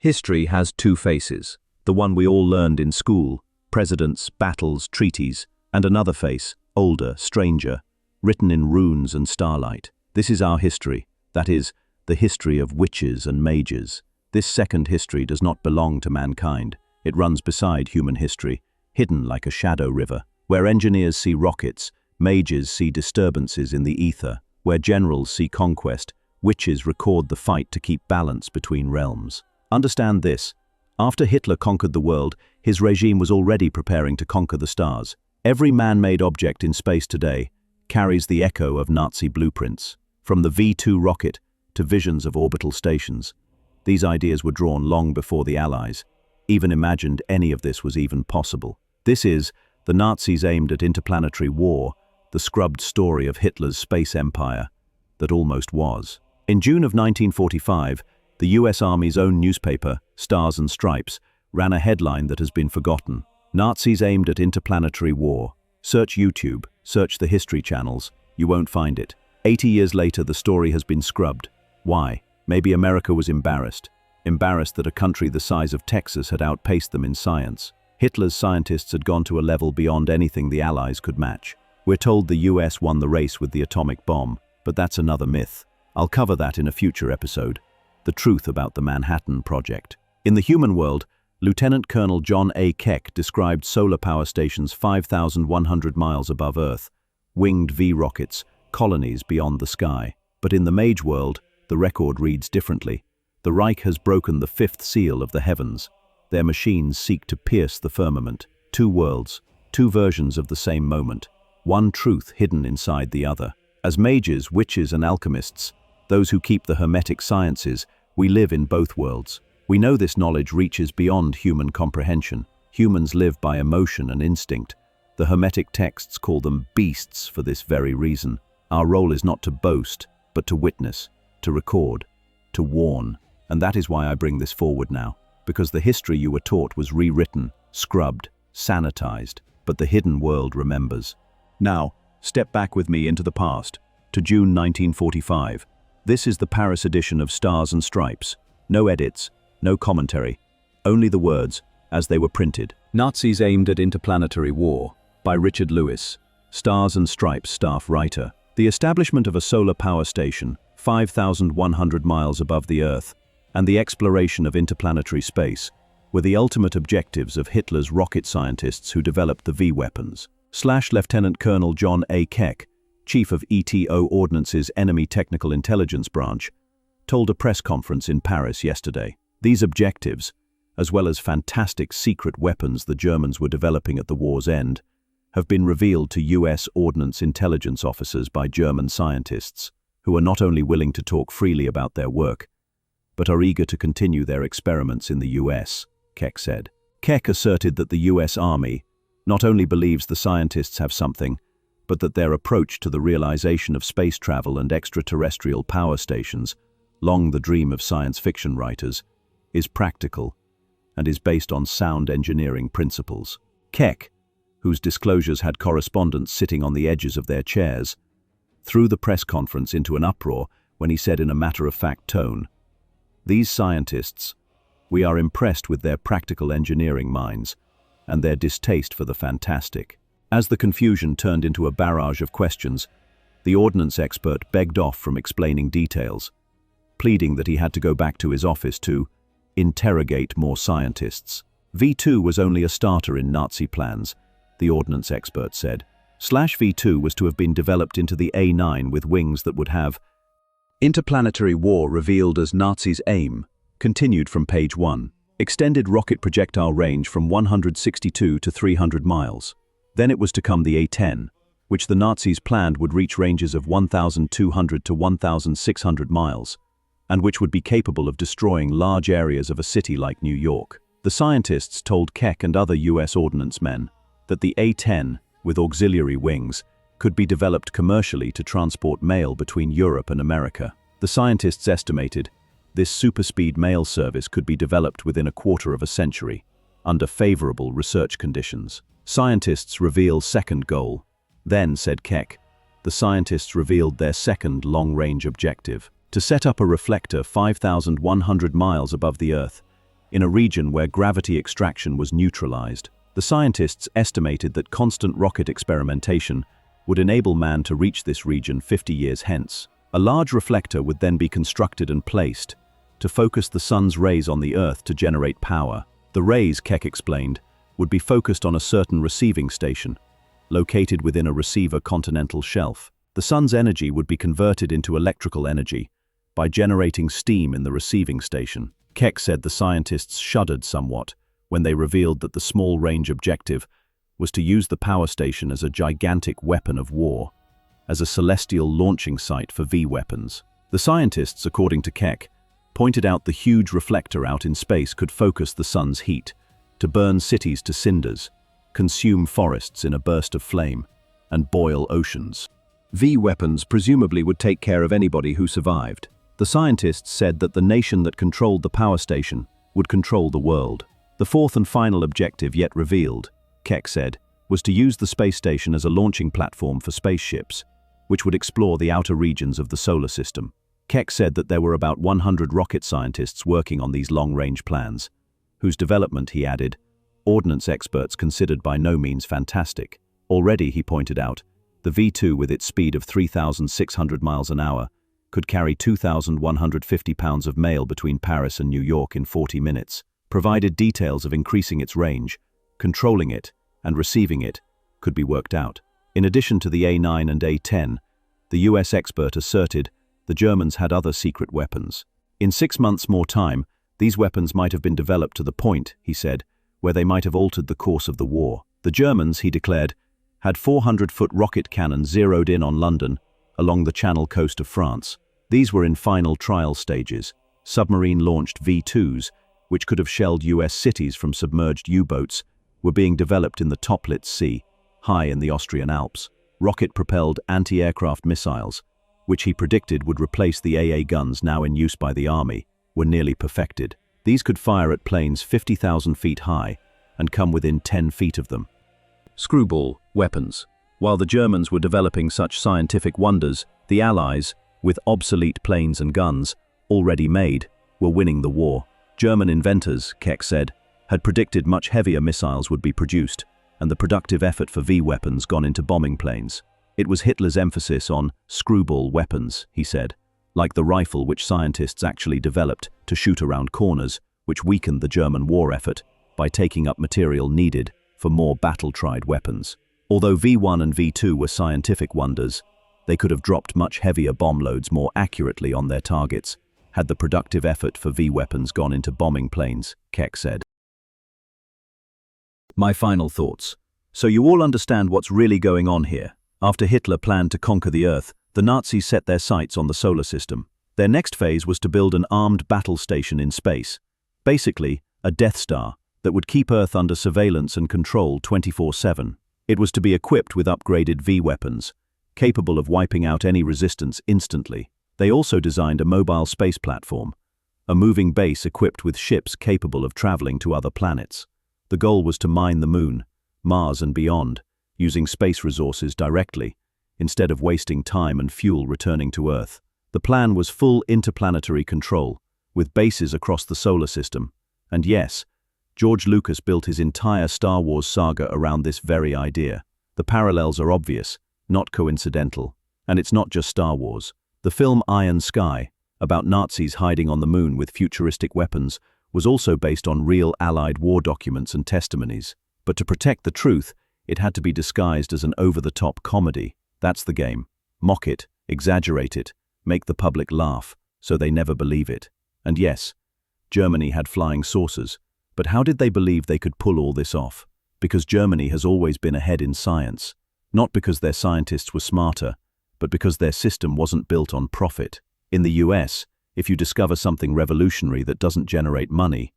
History has two faces, the one we all learned in school, presidents, battles, treaties, and another face, older, stranger, written in runes and starlight. This is our history, that is, the history of witches and mages. This second history does not belong to mankind. It runs beside human history, hidden like a shadow river. Where engineers see rockets, mages see disturbances in the ether. Where generals see conquest, witches record the fight to keep balance between realms. Understand this. After Hitler conquered the world, his regime was already preparing to conquer the stars. Every man-made object in space today carries the echo of Nazi blueprints. From the V2 rocket to visions of orbital stations. These ideas were drawn long before the Allies even imagined any of this was even possible. This is, the Nazis aimed at interplanetary war, the scrubbed story of Hitler's space empire that almost was. In June of 1945, the US Army's own newspaper, Stars and Stripes, ran a headline that has been forgotten. Nazis aimed at interplanetary war. Search YouTube, search the history channels, you won't find it. 80 years later, the story has been scrubbed. Why? Maybe America was embarrassed. Embarrassed that a country the size of Texas had outpaced them in science. Hitler's scientists had gone to a level beyond anything the Allies could match. We're told the US won the race with the atomic bomb, but that's another myth. I'll cover that in a future episode. The truth about the Manhattan Project. In the human world, Lieutenant Colonel John A. Keck described solar power stations 5,100 miles above Earth, winged V-rockets, colonies beyond the sky. But in the mage world, the record reads differently. The Reich has broken the fifth seal of the heavens. Their machines seek to pierce the firmament. Two worlds, two versions of the same moment. One truth hidden inside the other. As mages, witches, and alchemists, those who keep the hermetic sciences, we live in both worlds. We know this knowledge reaches beyond human comprehension. Humans live by emotion and instinct. The hermetic texts call them beasts for this very reason. Our role is not to boast, but to witness, to record, to warn. And that is why I bring this forward now. Because the history you were taught was rewritten, scrubbed, sanitized, but the hidden world remembers. Now, step back with me into the past, to June 1945. This is the Paris edition of Stars and Stripes. No edits, no commentary, only the words as they were printed. Nazis aimed at interplanetary war, by Richard Lewis, Stars and Stripes staff writer. The establishment of a solar power station, 5,100 miles above the Earth, and the exploration of interplanetary space were the ultimate objectives of Hitler's rocket scientists who developed the V-weapons. Lieutenant Colonel John A. Keck, chief of ETO Ordnance's Enemy Technical Intelligence Branch, told a press conference in Paris yesterday. These objectives, as well as fantastic secret weapons the Germans were developing at the war's end, have been revealed to US Ordnance intelligence officers by German scientists, who are not only willing to talk freely about their work, but are eager to continue their experiments in the US, Keck said. Keck asserted that the US Army not only believes the scientists have something, but that their approach to the realization of space travel and extraterrestrial power stations, long the dream of science fiction writers, is practical and is based on sound engineering principles. Keck, whose disclosures had correspondents sitting on the edges of their chairs, threw the press conference into an uproar when he said in a matter-of-fact tone, "These scientists, we are impressed with their practical engineering minds and their distaste for the fantastic." As the confusion turned into a barrage of questions, the ordnance expert begged off from explaining details, pleading that he had to go back to his office to interrogate more scientists. V2 was only a starter in Nazi plans, the ordnance expert said. V2 was to have been developed into the A9 with wings that would have interplanetary war revealed as Nazis' aim, continued from page 1. Extended rocket projectile range from 162 to 300 miles. Then it was to come the A10, which the Nazis planned would reach ranges of 1,200 to 1,600 miles, and which would be capable of destroying large areas of a city like New York. The scientists told Keck and other US ordnance men that the A10, with auxiliary wings, could be developed commercially to transport mail between Europe and America. The scientists estimated this superspeed mail service could be developed within a quarter of a century, under favorable research conditions. Scientists reveal second goal. Then, said Keck, the scientists revealed their second long-range objective, to set up a reflector 5,100 miles above the Earth, in a region where gravity extraction was neutralized. The scientists estimated that constant rocket experimentation would enable man to reach this region 50 years hence. A large reflector would then be constructed and placed to focus the sun's rays on the Earth to generate power. The rays, Keck explained, would be focused on a certain receiving station, located within a receiver continental shelf. The sun's energy would be converted into electrical energy by generating steam in the receiving station. Keck said the scientists shuddered somewhat when they revealed that the small-range objective was to use the power station as a gigantic weapon of war, as a celestial launching site for V-weapons. The scientists, according to Keck, pointed out the huge reflector out in space could focus the sun's heat to burn cities to cinders, consume forests in a burst of flame, and boil oceans. V-weapons presumably would take care of anybody who survived. The scientists said that the nation that controlled the power station would control the world. The fourth and final objective yet revealed, Keck said, was to use the space station as a launching platform for spaceships, which would explore the outer regions of the solar system. Keck said that there were about 100 rocket scientists working on these long-range plans, whose development, he added, ordnance experts considered by no means fantastic. Already, he pointed out, the V2 with its speed of 3,600 miles an hour could carry 2,150 pounds of mail between Paris and New York in 40 minutes, provided details of increasing its range, controlling it, and receiving it could be worked out. In addition to the A9 and A10, the US expert asserted the Germans had other secret weapons. In 6 months more time, these weapons might have been developed to the point, he said, where they might have altered the course of the war. The Germans, he declared, had 400-foot rocket cannons zeroed in on London along the Channel coast of France. These were in final trial stages. Submarine-launched V2s, which could have shelled US cities from submerged U-boats, were being developed in the Toplitz Sea, high in the Austrian Alps. Rocket-propelled anti-aircraft missiles, which he predicted would replace the AA guns now in use by the army, were nearly perfected. These could fire at planes 50,000 feet high and come within 10 feet of them. Screwball weapons. While the Germans were developing such scientific wonders, the Allies, with obsolete planes and guns already made, were winning the war. German inventors, Keck said, had predicted much heavier missiles would be produced, and the productive effort for V-weapons gone into bombing planes. It was Hitler's emphasis on screwball weapons, he said, like the rifle which scientists actually developed to shoot around corners, which weakened the German war effort by taking up material needed for more battle-tried weapons. Although V1 and V2 were scientific wonders, they could have dropped much heavier bomb loads more accurately on their targets had the productive effort for V-weapons gone into bombing planes, Keck said. My final thoughts. So you all understand what's really going on here. After Hitler planned to conquer the Earth, the Nazis set their sights on the solar system. Their next phase was to build an armed battle station in space. Basically, a Death Star that would keep Earth under surveillance and control 24/7. It was to be equipped with upgraded V-weapons, capable of wiping out any resistance instantly. They also designed a mobile space platform, a moving base equipped with ships capable of traveling to other planets. The goal was to mine the Moon, Mars and beyond, using space resources directly, instead of wasting time and fuel returning to Earth. The plan was full interplanetary control, with bases across the solar system. And yes, George Lucas built his entire Star Wars saga around this very idea. The parallels are obvious, not coincidental. And it's not just Star Wars. The film Iron Sky, about Nazis hiding on the Moon with futuristic weapons, was also based on real Allied war documents and testimonies. But to protect the truth, it had to be disguised as an over-the-top comedy. That's the game. Mock it, exaggerate it, make the public laugh, so they never believe it. And yes, Germany had flying saucers, but how did they believe they could pull all this off? Because Germany has always been ahead in science. Not because their scientists were smarter, but because their system wasn't built on profit. In the US, if you discover something revolutionary that doesn't generate money,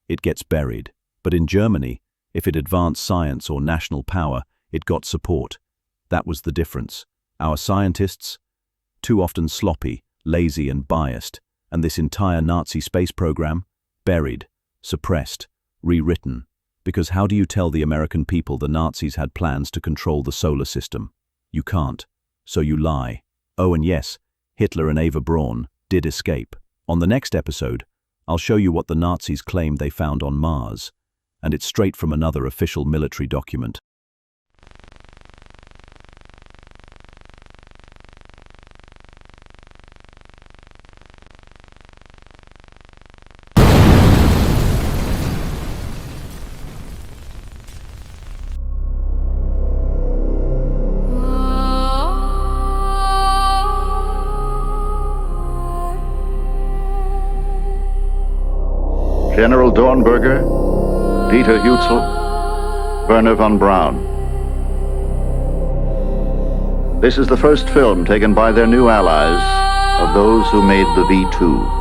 it gets buried. But in Germany, if it advanced science or national power, it got support. That was the difference. Our scientists, too often sloppy, lazy and biased, and this entire Nazi space program, buried, suppressed, rewritten. Because how do you tell the American people the Nazis had plans to control the solar system? You can't. So you lie. Oh, and yes, Hitler and Eva Braun did escape. On the next episode, I'll show you what the Nazis claimed they found on Mars, and it's straight from another official military document. General Dornberger, Dieter Hutzel, Werner von Braun. This is the first film taken by their new allies of those who made the V2.